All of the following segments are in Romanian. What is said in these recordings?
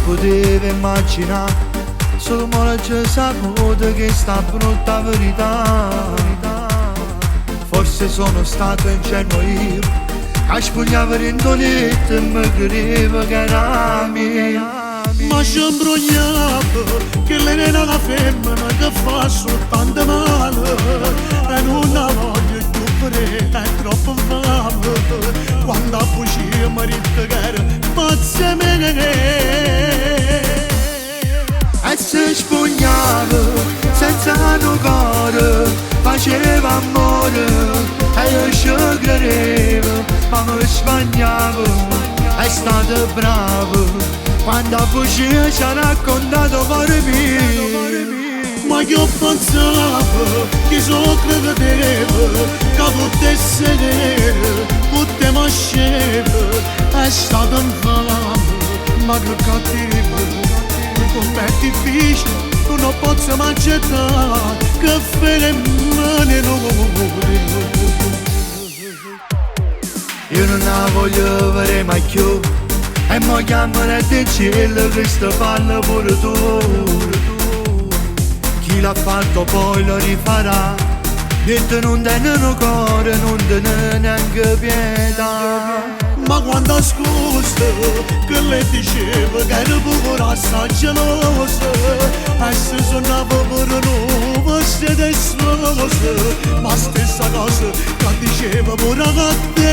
potevo immaginare solo ora c'è saputo che sta brutta verità. Forse sono stato ingenuo io, che spugnavo rindolette e mi credevo che era mia. Ma ci imbrogliavo che lei era una femmina che fa soltanto male e non la voglio più preta, è troppo fame. Quando a bugia mi rite che era pazza mia e si spugnava senza un cuore, faceva amore e io ci credevo, ma mi sbagliavo, è stato bravo quando a bugia ci ha raccontato cuore mio. Ma io pensavo che solo credevo che potesse vedere, tutte masceve, è stato un fame, ma che cattivo. Com'è difficile, non posso mai accettare che fare male io non la voglio vedere mai più e mi chiamano del cielo che sto parla pure tu. Chi l'ha fatto poi lo rifarà, detto non tengono cuore, non tengono neanche pietà. Ma quando scusa che le diceva che era pure assai gelosa e se suonava pure nuova siete sposa, ma stessa cosa che diceva pure a te.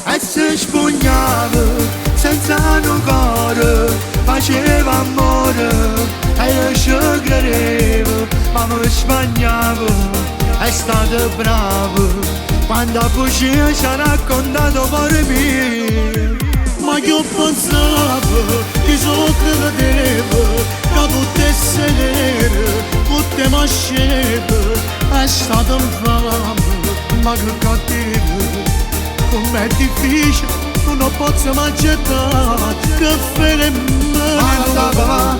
E si spugnava senza un cuore, faceva amore e io ci credevo, ma mi sbagliavo, è stato bravo quando a bugia ci ha raccontato cuore mio. Ma io pensavo che solo credevo che potesse vedere, tutte masceve, è stato un fame, ma che cattivo. Com'è difficile, non posso mai accettare che fare male.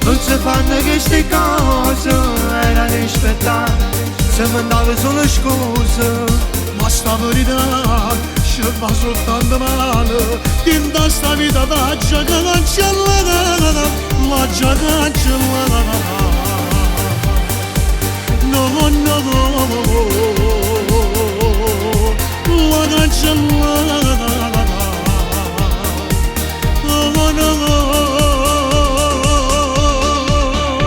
Non si fanno queste cose, era rispettare, se mi dava solo scuse. Ma sta verità ci fa soltanto male, tinta sta vita da già cancellata, la già cancellata. No, la cancellata.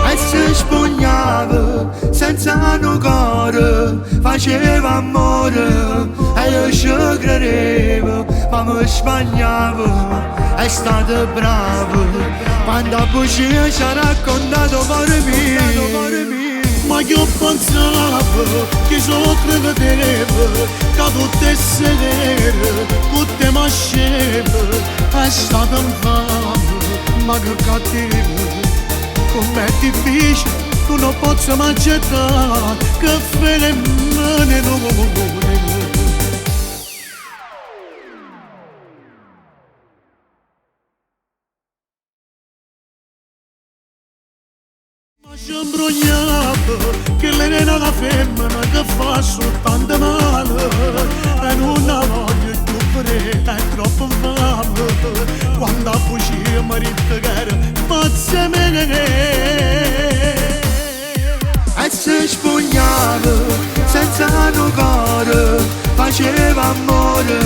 E si spugnava senza un cuore, faceva amore e io ci credevo, ma mi sbagliavo, è stato bravo quando a bugia ci ha raccontato cuore mio. Ma io pensavo che solo credevo che potesse vedere, tutte masceve, è stato un fame, ma che cattivo. Com'è difficile, non posso mai accettare che fare male. Ma ci imbrogliavo che lei era una femmina che fa soltanto male e non la voglio più preta, è troppo fame. Quando a bugia mi rite che era pazza mia e si spugnava senza un cuore, faceva amore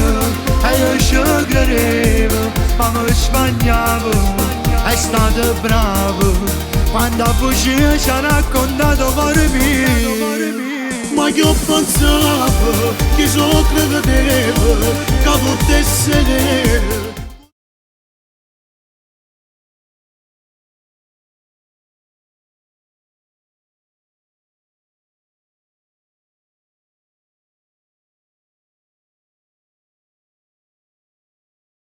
e io ci credevo, ma mi sbagliavo, è stato bravo quando a bugia ci ha raccontato cuore mio. Ma io pensavo che solo credevo che potesse vedere,